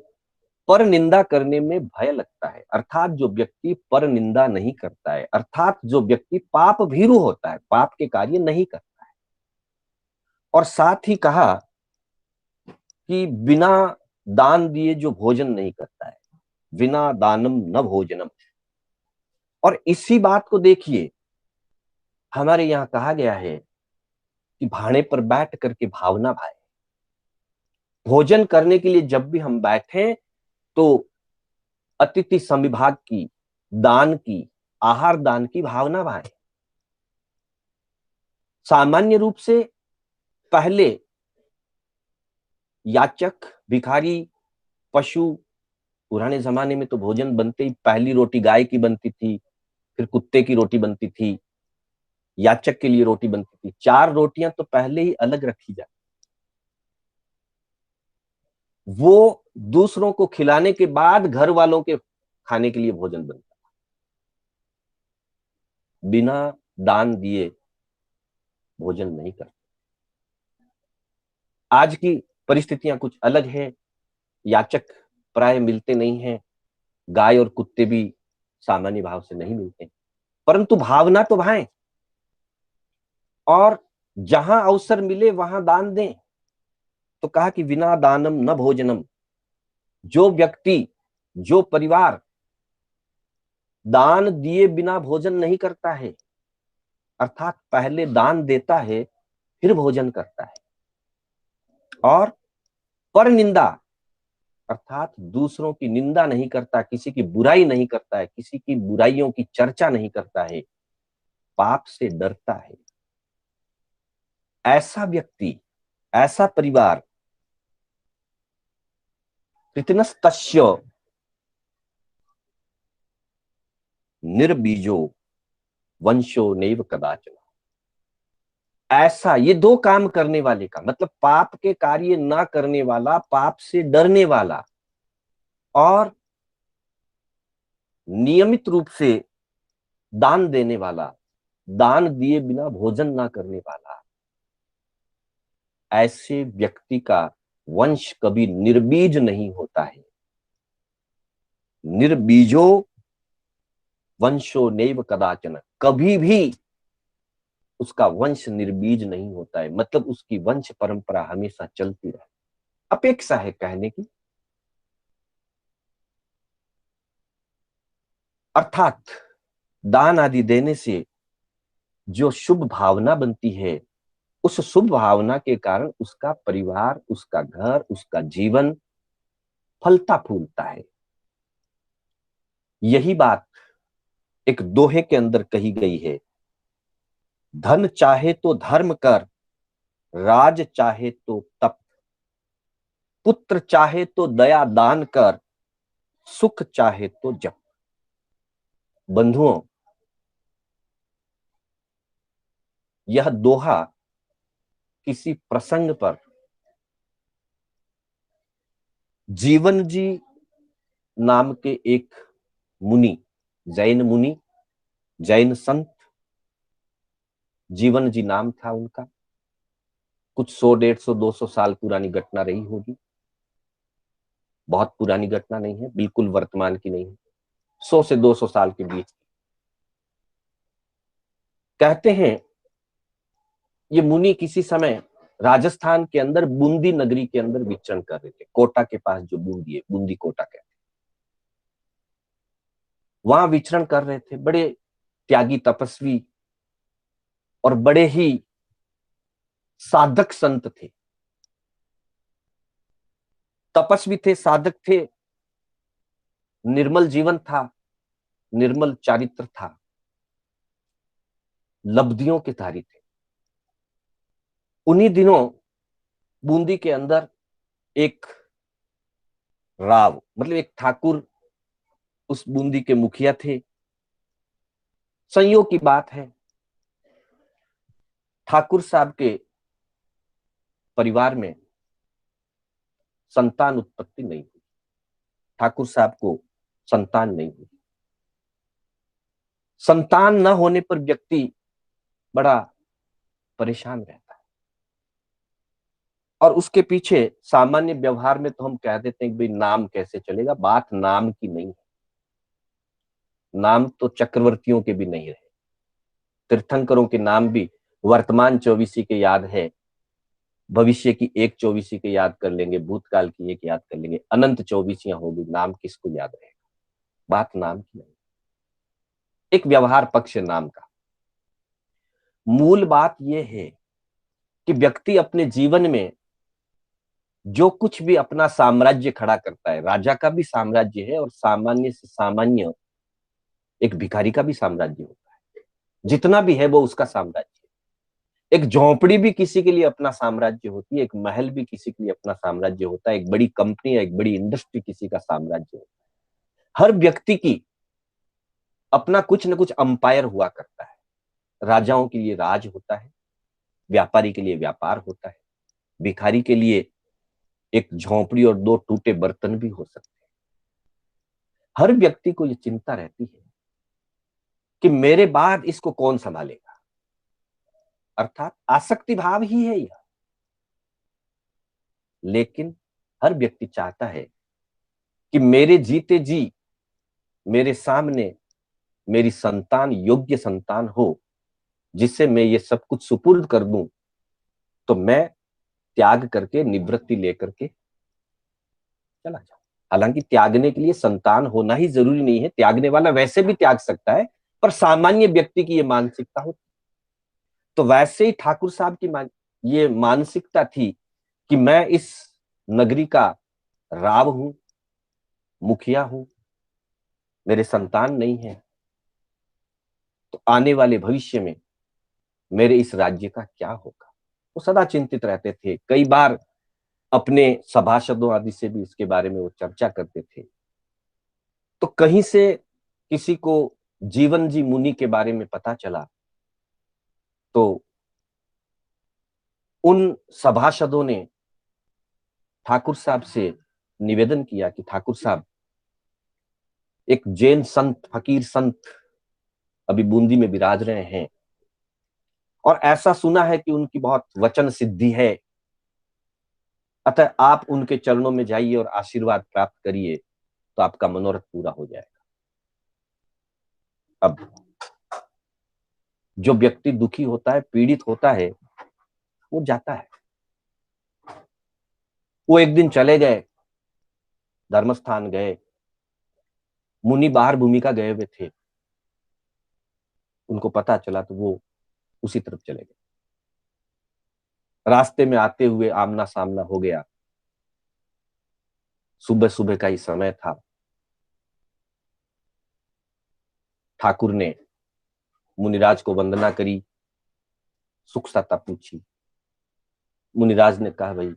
पर निंदा करने में भय लगता है, अर्थात जो व्यक्ति पर निंदा नहीं करता है, अर्थात जो व्यक्ति पाप भीरू होता है, पाप के कार्य नहीं करता है, और साथ ही कहा कि बिना दान दिए जो भोजन नहीं करता है, बिना दानम न भोजनम। और इसी बात को देखिए, हमारे यहाँ कहा गया है कि भाड़े पर बैठ करके भावना भाए। भोजन करने के लिए जब भी हम बैठे तो अतिथि संविभाग की, दान की, आहार दान की भावना भाए। सामान्य रूप से पहले याचक, भिखारी, पशु, पुराने जमाने में तो भोजन बनते ही पहली रोटी गाय की बनती थी, फिर कुत्ते की रोटी बनती थी, याचक के लिए रोटी बनती थी। 4 रोटियां तो पहले ही अलग रखी जाती, वो दूसरों को खिलाने के बाद घर वालों के खाने के लिए भोजन बनता। बिना दान दिए भोजन नहीं करते। आज की परिस्थितियां कुछ अलग है, याचक प्राय मिलते नहीं हैं, गाय और कुत्ते भी सामान्य भाव से नहीं मिलते, परंतु भावना तो भाएं, और जहां अवसर मिले वहां दान दें। तो कहा कि बिना दानम न भोजनम, जो व्यक्ति, जो परिवार दान दिए बिना भोजन नहीं करता है, अर्थात पहले दान देता है फिर भोजन करता है, और पर निंदा अर्थात दूसरों की निंदा नहीं करता, किसी की बुराई नहीं करता है, किसी की बुराइयों की चर्चा नहीं करता है, पाप से डरता है, ऐसा व्यक्ति, ऐसा परिवार कृतनस्तस्य निर्बीजो वंशो नैव कदाचन। ऐसा, ये दो काम करने वाले का मतलब पाप के कार्य ना करने वाला, पाप से डरने वाला, और नियमित रूप से दान देने वाला, दान दिए बिना भोजन ना करने वाला, ऐसे व्यक्ति का वंश कभी निर्बीज नहीं होता है। निर्बीजो वंशो नैव कदाचन, कभी भी उसका वंश निर्बीज नहीं होता है, मतलब उसकी वंश परंपरा हमेशा चलती रहे। अपेक्षा है कहने की, अर्थात दान आदि देने से जो शुभ भावना बनती है, उस शुभ भावना के कारण उसका परिवार, उसका घर, उसका जीवन फलता फूलता है। यही बात एक दोहे के अंदर कही गई है, धन चाहे तो धर्म कर, राज चाहे तो तप, पुत्र चाहे तो दया दान कर, सुख चाहे तो जप। बंधुओं, यह दोहा किसी प्रसंग पर जीवन जी नाम के एक मुनि, जैन मुनि, जैन संत, जीवन जी नाम था उनका, कुछ 100, 150, 200 साल पुरानी घटना रही होगी, बहुत पुरानी घटना नहीं है, बिल्कुल वर्तमान की नहीं है, 100 से 200 साल के बीच। कहते हैं ये मुनि किसी समय राजस्थान के अंदर बूंदी नगरी के अंदर विचरण कर रहे थे, कोटा के पास जो बूंदी है, बूंदी कोटा कहते हैं, वहां विचरण कर रहे थे। बड़े त्यागी तपस्वी और बड़े ही साधक संत थे, तपस्वी थे, साधक थे, निर्मल जीवन था, निर्मल चारित्र था, लब्धियों के धारी थे। उन्हीं दिनों बूंदी के अंदर एक राव, मतलब एक ठाकुर, उस बूंदी के मुखिया थे। संयोग की बात है, ठाकुर साहब के परिवार में संतान उत्पत्ति नहीं हुई, ठाकुर साहब को संतान नहीं हुई। संतान न होने पर व्यक्ति बड़ा परेशान रहता है, और उसके पीछे सामान्य व्यवहार में तो हम कह देते हैं कि भाई नाम कैसे चलेगा। बात नाम की नहीं है, नाम तो चक्रवर्तियों के भी नहीं रहे, तीर्थंकरों के नाम भी वर्तमान 24 के याद है, भविष्य की एक 24 के याद कर लेंगे, भूतकाल की एक याद कर लेंगे, अनंत 24 होगी, नाम किसको याद रहेगा। बात नाम की नहीं, एक व्यवहार पक्ष नाम का। मूल बात यह है कि व्यक्ति अपने जीवन में जो कुछ भी अपना साम्राज्य खड़ा करता है, राजा का भी साम्राज्य है और सामान्य से सामान्य एक भिखारी का भी साम्राज्य होता है, जितना भी है वो उसका साम्राज्य। एक झोंपड़ी भी किसी के लिए अपना साम्राज्य होती है, एक महल भी किसी के लिए अपना साम्राज्य होता है, एक बड़ी कंपनी या एक बड़ी इंडस्ट्री किसी का साम्राज्य होता है। हर व्यक्ति की अपना कुछ न कुछ अंपायर हुआ करता है। राजाओं के लिए राज होता है, व्यापारी के लिए व्यापार होता है, भिखारी के लिए एक झोंपड़ी और दो टूटे बर्तन भी हो सकते हैं। हर व्यक्ति को यह चिंता रहती है कि मेरे बाद इसको कौन संभालेगा, अर्थात आसक्ति भाव ही है यह। लेकिन हर व्यक्ति चाहता है कि मेरे जीते जी मेरे सामने मेरी संतान योग्य संतान हो, जिससे मैं ये सब कुछ सुपुर्द कर दूं, तो मैं त्याग करके निवृत्ति लेकर के चला जाऊं। हालांकि त्यागने के लिए संतान होना ही जरूरी नहीं है, त्यागने वाला वैसे भी त्याग सकता है, पर सामान्य व्यक्ति की ये मानसिकता होती। तो वैसे ही ठाकुर साहब की ये मानसिकता थी कि मैं इस नगरी का राव हूं, मुखिया हूं, मेरे संतान नहीं है, तो आने वाले भविष्य में मेरे इस राज्य का क्या होगा। वो सदा चिंतित रहते थे। कई बार अपने सभासदों आदि से भी इसके बारे में वो चर्चा करते थे। तो कहीं से किसी को जीवन जी मुनि के बारे में पता चला, तो उन सभासदों ने ठाकुर साहब से निवेदन किया कि ठाकुर साहब, एक जैन संत, फकीर संत अभी बूंदी में विराज रहे हैं, और ऐसा सुना है कि उनकी बहुत वचन सिद्धि है, अतः आप उनके चरणों में जाइए और आशीर्वाद प्राप्त करिए, तो आपका मनोरथ पूरा हो जाएगा। अब जो व्यक्ति दुखी होता है, पीड़ित होता है, वो जाता है। वो एक दिन चले गए, धर्मस्थान गए, मुनि बाहर भूमिका गए हुए थे, उनको पता चला तो वो उसी तरफ चले गए। रास्ते में आते हुए आमना सामना हो गया। सुबह सुबह का ही समय था। ठाकुर ने मुनिराज को वंदना करी, सुख सत्ता पूछी। मुनिराज ने कहा, भाई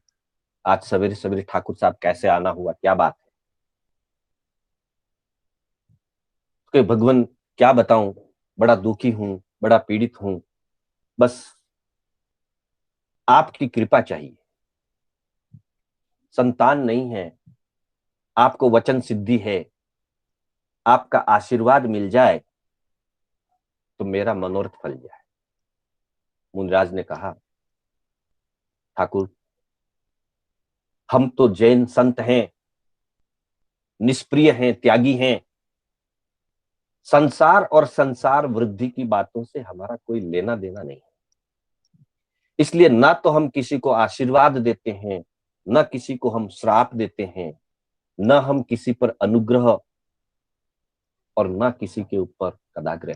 आज सवेरे सवेरे ठाकुर साहब कैसे आना हुआ, क्या बात है? कि भगवान क्या बताऊं, बड़ा दुखी हूं, बड़ा पीड़ित हूं, बस आपकी कृपा चाहिए। संतान नहीं है, आपको वचन सिद्धि है, आपका आशीर्वाद मिल जाए तो मेरा मनोरथ फल जाए। मुनिराज ने कहा, ठाकुर हम तो जैन संत हैं, निष्प्रिय हैं, त्यागी हैं, संसार और संसार वृद्धि की बातों से हमारा कोई लेना देना नहीं, इसलिए ना तो हम किसी को आशीर्वाद देते हैं, न किसी को हम श्राप देते हैं, न हम किसी पर अनुग्रह और न किसी के ऊपर कदाग्रह।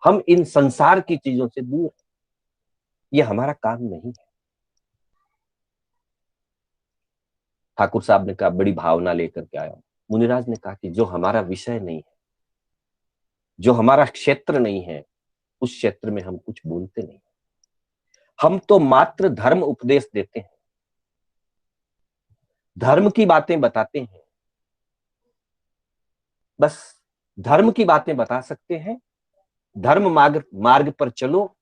हम इन संसार की चीजों से दूर। ये हमारा काम नहीं है। ठाकुर साहब ने कहा, बड़ी भावना लेकर के आया। मुनिराज ने कहा कि जो हमारा विषय नहीं है, जो हमारा क्षेत्र नहीं है, उस क्षेत्र में हम कुछ बोलते नहीं। हम तो मात्र धर्म उपदेश देते हैं, धर्म की बातें बताते हैं, बस धर्म की बातें बता सकते हैं। धर्म मार्ग मार्ग पर चलो,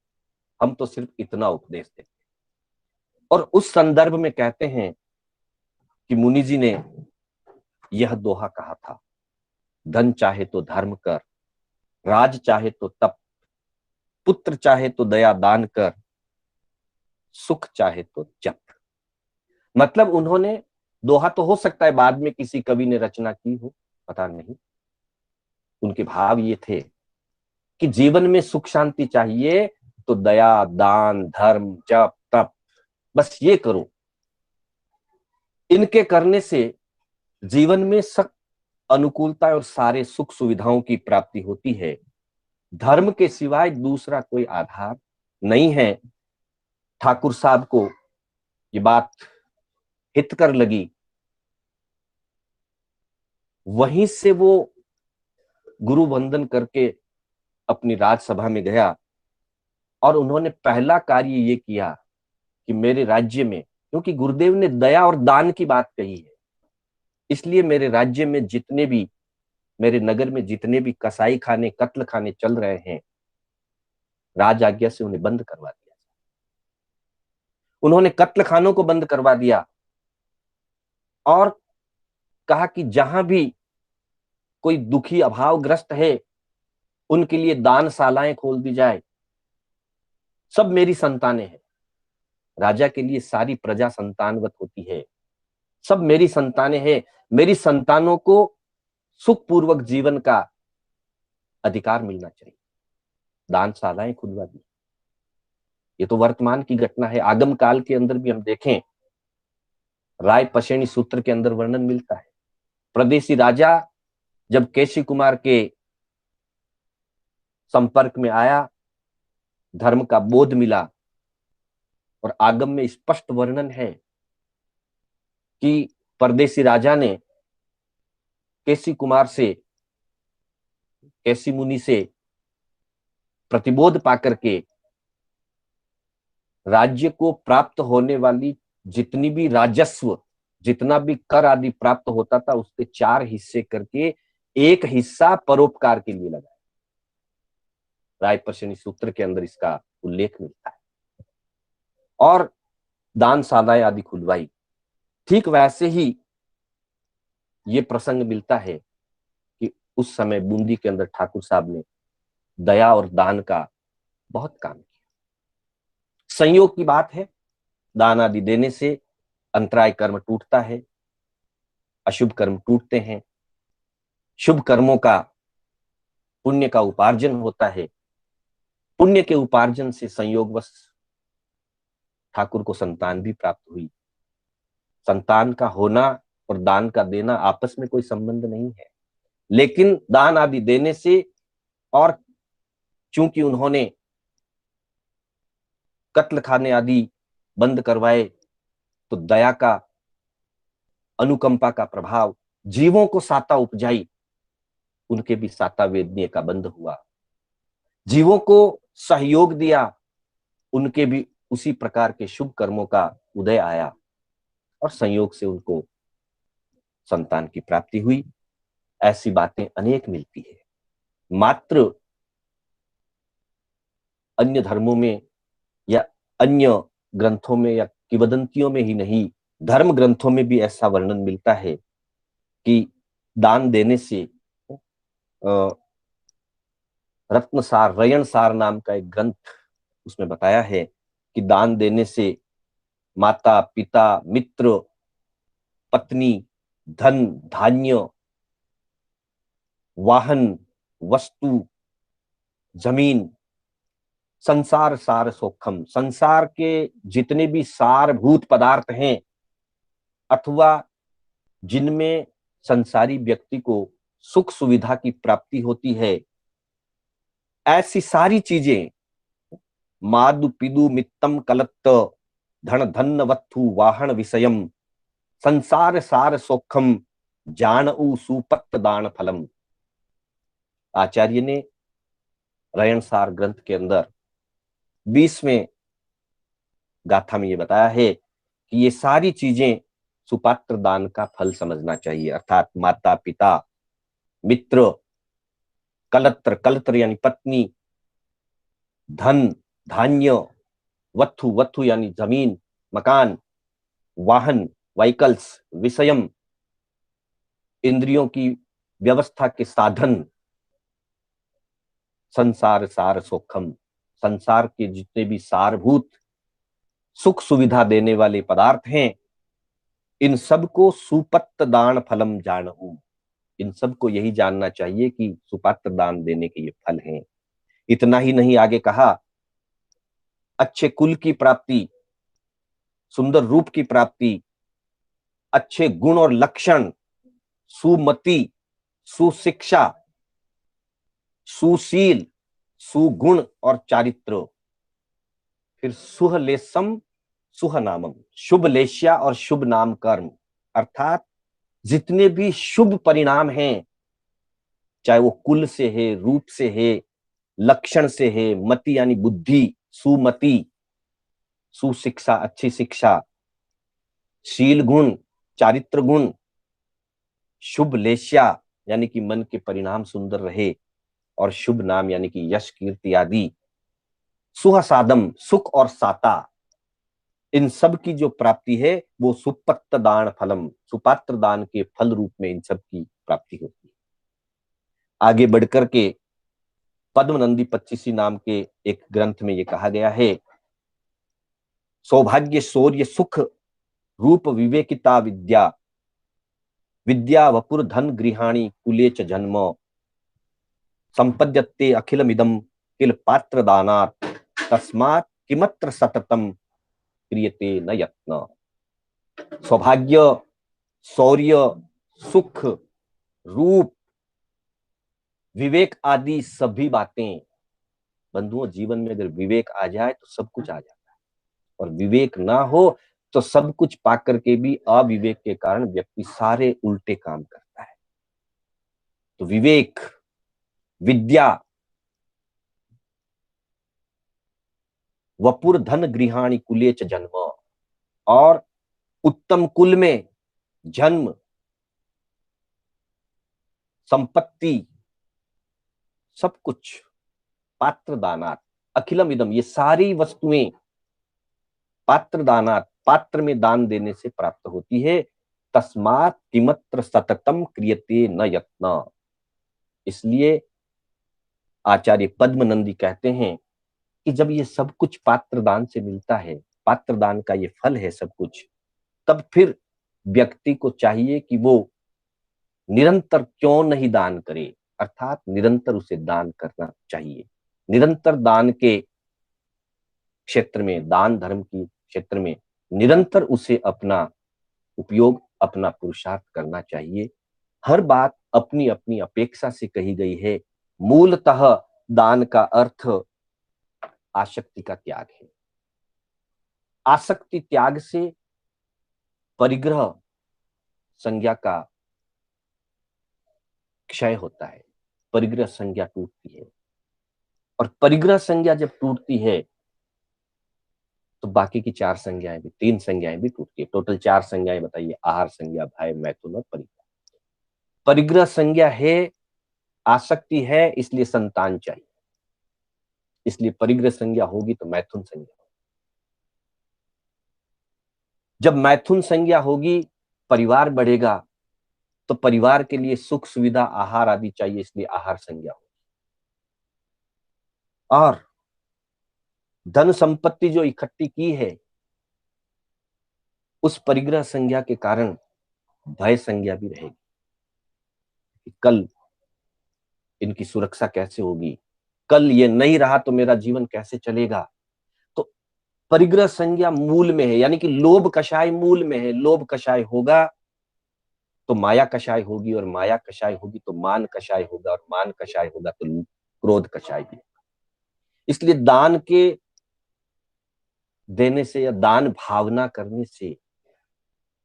हम तो सिर्फ इतना उपदेश देते हैं। और उस संदर्भ में कहते हैं कि मुनि जी ने यह दोहा कहा था, धन चाहे तो धर्म कर, राज चाहे तो तप, पुत्र चाहे तो दया दान कर, सुख चाहे तो जप। मतलब उन्होंने, दोहा तो हो सकता है बाद में किसी कवि ने रचना की हो, पता नहीं, उनके भाव ये थे कि जीवन में सुख शांति चाहिए तो दया दान धर्म जप तप, बस ये करो। इनके करने से जीवन में सब अनुकूलता और सारे सुख सुविधाओं की प्राप्ति होती है। धर्म के सिवाय दूसरा कोई आधार नहीं है। ठाकुर साहब को ये बात हितकर लगी। वहीं से वो गुरु वंदन करके अपनी राजसभा में गया और उन्होंने पहला कार्य ये किया कि मेरे राज्य में, क्योंकि गुरुदेव ने दया और दान की बात कही है, इसलिए मेरे राज्य में जितने भी, मेरे नगर में जितने भी कसाई खाने कत्ल खाने चल रहे हैं, राज आज्ञा से उन्हें बंद करवा दिया। उन्होंने कत्ल खानों को बंद करवा दिया और कहा कि जहां भी कोई दुखी अभावग्रस्त है, उनके लिए दानशालाएं खोल दी जाए। सब मेरी संतानें हैं। राजा के लिए सारी प्रजा संतानवत होती है। सब मेरी संतानें हैं। मेरी संतानों को सुखपूर्वक जीवन का अधिकार मिलना चाहिए। दानशालाएं खुलवा दी। ये तो वर्तमान की घटना है। आगम काल के अंदर भी हम देखें, राय पशेणी सूत्र के अंदर वर्णन मिलता है। प्रदेशी राजा जब केशी कुमार के संपर्क में आया, धर्म का बोध मिला, और आगम में स्पष्ट वर्णन है कि परदेसी राजा ने केसी कुमार से, केसी मुनि से प्रतिबोध पाकर के राज्य को प्राप्त होने वाली जितनी भी राजस्व, जितना भी कर आदि प्राप्त होता था, उसके 4 हिस्से करके एक हिस्सा परोपकार के लिए लगाया। रायपर्शनी सूत्र के अंदर इसका उल्लेख मिलता है। और दानशालाएं आदि खुलवाई। ठीक वैसे ही ये प्रसंग मिलता है कि उस समय बूंदी के अंदर ठाकुर साहब ने दया और दान का बहुत काम किया। संयोग की बात है, दान आदि देने से अंतराय कर्म टूटता है, अशुभ कर्म टूटते हैं, शुभ कर्मों का, पुण्य का उपार्जन होता है। पुण्य के उपार्जन से संयोगवश ठाकुर को संतान भी प्राप्त हुई। संतान का होना और दान का देना आपस में कोई संबंध नहीं है, लेकिन दान आदि देने से, और चूंकि उन्होंने कत्ल खाने आदि बंद करवाए, तो दया का, अनुकंपा का प्रभाव जीवों को साता उपजाई। उनके भी साता वेदनीय का बंद हुआ। जीवों को सहयोग दिया, उनके भी उसी प्रकार के शुभ कर्मों का उदय आया, और संयोग से उनको संतान की प्राप्ति हुई। ऐसी बातें अनेक मिलती है। मात्र अन्य धर्मों में या अन्य ग्रंथों में या किंवदंतियों में ही नहीं, धर्म ग्रंथों में भी ऐसा वर्णन मिलता है कि दान देने से, रत्नसार रयनसार नाम का एक ग्रंथ, उसमें बताया है कि दान देने से माता पिता मित्र पत्नी धन धान्य वाहन वस्तु जमीन संसार सार सोखम, संसार के जितने भी सारभूत पदार्थ हैं अथवा जिनमें संसारी व्यक्ति को सुख सुविधा की प्राप्ति होती है, ऐसी सारी चीजें मादु पिदु मित्तम कलत्त धन धन वत्थु वाहन विषयम संसार सार सोखम जान सुपत्त दान फलम। आचार्य ने रयन सार ग्रंथ के अंदर 20वें गाथा में ये बताया है कि ये सारी चीजें सुपात्र दान का फल समझना चाहिए, अर्थात माता पिता, मित्र, कलत्र, कलत्र यानी पत्नी, धन धान्य, वत्थु, वत्थु यानी जमीन मकान, वाहन व्हीकल्स, विषयम इंद्रियों की व्यवस्था के साधन, संसार सार सोखम संसार के जितने भी सारभूत सुख सुविधा देने वाले पदार्थ हैं, इन सबको सुपत्र दान फलम जानू, इन सबको यही जानना चाहिए कि सुपात्र दान देने के ये फल हैं। इतना ही नहीं, आगे कहा अच्छे कुल की प्राप्ति, सुंदर रूप की प्राप्ति, अच्छे गुण और लक्षण, सुमति, सुशिक्षा, सुशील, सुगुण और चारित्र, फिर सुहलेशम सुहनामम, शुभ लेश्या और शुभ नाम कर्म, अर्थात जितने भी शुभ परिणाम हैं, चाहे वो कुल से है, रूप से है, लक्षण से है, मति यानी बुद्धि, सुमति, सुशिक्षा अच्छी शिक्षा, शील गुण, चारित्र गुण, शुभ लेश्या यानी कि मन के परिणाम सुंदर रहे, और शुभ नाम यानी कि यश कीर्ति आदि, सुहसादम सुख और साता, इन सब की जो प्राप्ति है वो सुपत्र दान फलम, सुपात्र दान के फल रूप में इन सब की प्राप्ति होती है। आगे बढ़कर के पद्मनंदी 25 नाम के एक ग्रंथ में ये कहा गया है, सौभाग्य शौर्य सुख रूप विवेकिता विद्या, विद्या वपुर धन गृहाणी कुले च जन्म, संपद्यते अखिलमिदं किल पात्र दानात्, तस्मात् किमत्र सततम क्रियते न यत्न। सौभाग्य, शौर्य, सुख, रूप, विवेक आदि सभी बातें, बंधुओं जीवन में अगर विवेक आ जाए तो सब कुछ आ जाता है, और विवेक ना हो तो सब कुछ पाकर के भी अविवेक के कारण व्यक्ति सारे उल्टे काम करता है। तो विवेक, विद्या, वपुर धन गृहाणी कुले च जन्म, और उत्तम कुल में जन्म, संपत्ति, सब कुछ, पात्र दानात अखिलम इदम, ये सारी वस्तुएं पात्र दानात पात्र में दान देने से प्राप्त होती है, तस्मात् किमत्र सततम क्रियते न यत्न। इसलिए आचार्य पद्मनंदी कहते हैं कि जब ये सब कुछ पात्र दान से मिलता है, पात्र दान का ये फल है सब कुछ, तब फिर व्यक्ति को चाहिए कि वो निरंतर क्यों नहीं दान करे, अर्थात निरंतर उसे दान करना चाहिए। निरंतर दान के क्षेत्र में, दान धर्म की क्षेत्र में निरंतर उसे अपना उपयोग, अपना पुरुषार्थ करना चाहिए। हर बात अपनी अपनी अपेक्षा से कही गई है। मूलतः दान का अर्थ आसक्ति का त्याग है। आसक्ति त्याग से परिग्रह संज्ञा का क्षय होता है, परिग्रह संज्ञा टूटती है, और परिग्रह संज्ञा जब टूटती है तो बाकी की 4 संज्ञाएं भी, 3 संज्ञाएं भी टूटती है। टोटल 4 संज्ञाएं बताइए, आहार संज्ञा, भय, मैथुन और परिग्रह। परिग्रह संज्ञा है, आसक्ति है, इसलिए संतान चाहिए, इसलिए परिग्रह संज्ञा होगी तो मैथुन संज्ञा। जब मैथुन संज्ञा होगी, परिवार बढ़ेगा, तो परिवार के लिए सुख सुविधा आहार आदि चाहिए, इसलिए आहार संज्ञा होगी। और धन संपत्ति जो इकट्ठी की है, उस परिग्रह संज्ञा के कारण भय संज्ञा भी रहेगी। कल इनकी सुरक्षा कैसे होगी, कल ये नहीं रहा तो मेरा जीवन कैसे चलेगा। तो परिग्रह संज्ञा मूल में है, यानी कि लोभ कषाय मूल में है। लोभ कषाय होगा तो माया कषाय होगी, और माया कषाय होगी तो मान कषाय होगा, और मान कषाय होगा तो क्रोध कषाय भी। इसलिए दान के देने से या दान भावना करने से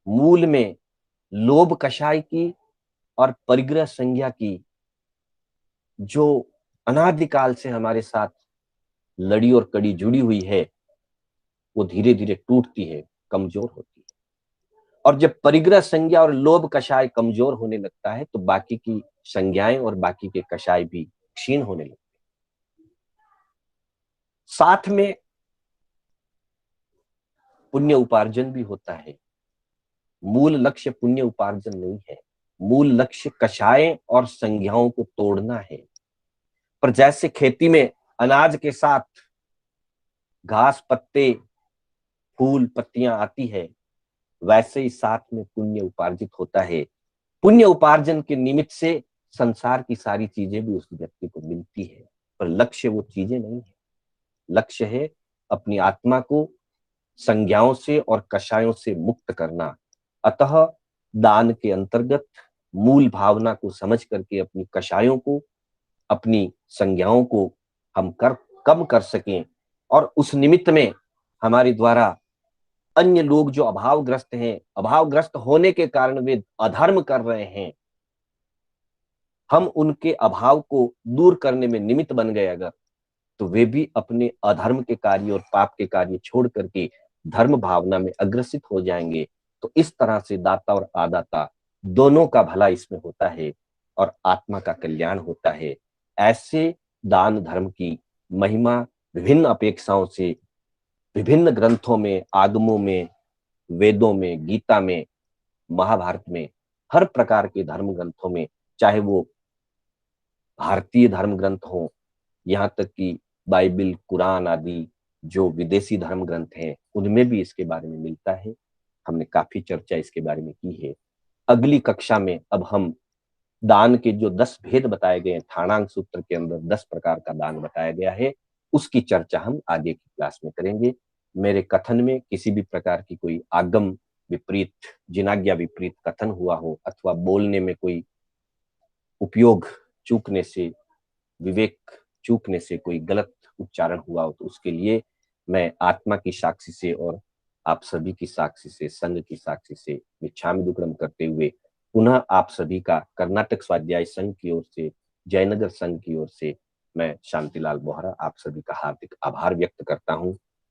मूल में लोभ कषाय की और परिग्रह संज्ञा की जो अनादिकाल से हमारे साथ लड़ी और कड़ी जुड़ी हुई है, वो धीरे धीरे टूटती है, कमजोर होती है। और जब परिग्रह संज्ञा और लोभ कषाय कमजोर होने लगता है तो बाकी की संज्ञाएं और बाकी के कषाय भी क्षीण होने लगते हैं। साथ में पुण्य उपार्जन भी होता है। मूल लक्ष्य पुण्य उपार्जन नहीं है, मूल लक्ष्य कषाय और संज्ञाओं को तोड़ना है। पर जैसे खेती में अनाज के साथ घास पत्ते फूल पत्तियां आती है, वैसे ही साथ में पुण्य उपार्जित होता है। पुण्य उपार्जन के निमित्त से संसार की सारी चीजें भी उस व्यक्ति को मिलती है, पर लक्ष्य वो चीजें नहीं है। लक्ष्य है अपनी आत्मा को संज्ञाओं से और कषायों से मुक्त करना। अतः दान के अंतर्गत मूल भावना को समझ करके अपनी कषायों को, अपनी संज्ञाओं को हम कम कर सकें, और उस निमित्त में हमारे द्वारा अन्य लोग जो अभावग्रस्त हैं, अभावग्रस्त होने के कारण वे अधर्म कर रहे हैं, हम उनके अभाव को दूर करने में निमित्त बन गए अगर, तो वे भी अपने अधर्म के कार्य और पाप के कार्य छोड़ करके धर्म भावना में अग्रसित हो जाएंगे। तो इस तरह से दाता और आदाता दोनों का भला इसमें होता है और आत्मा का कल्याण होता है। ऐसे दान धर्म की महिमा विभिन्न अपेक्षाओं से विभिन्न ग्रंथों में, आगमों में, वेदों में, गीता में, महाभारत में, हर प्रकार के धर्म ग्रंथों में, चाहे वो भारतीय धर्म ग्रंथ हो, यहाँ तक कि बाइबिल, कुरान आदि जो विदेशी धर्म ग्रंथ हैं, उनमें भी इसके बारे में मिलता है। हमने काफी चर्चा इसके बारे में की है। अगली कक्षा में अब हम दान के जो 10 भेद बताए गए हैं, थाणांग सूत्र के अंदर 10 प्रकार का दान बताया गया है, उसकी चर्चा हम आगे की क्लास में करेंगे। मेरे कथन में किसी भी प्रकार की कोई आगम विपरीत, जिनाज्ञा विपरीत कथन हुआ हो, अथवा बोलने में कोई उपयोग चूकने से, विवेक चूकने से कोई गलत उच्चारण हुआ हो, तो उसके लिए मैं आत्मा की साक्षी से और आप सभी की साक्षी से, संघ की साक्षी से मिच्छामि दुक्कडम करते हुए पुनः आप सभी का कर्नाटक स्वाध्याय संघ की ओर से, जयनगर संघ की ओर से मैं शांतिलाल बोहरा आप सभी का हार्दिक आभार व्यक्त करता हूं।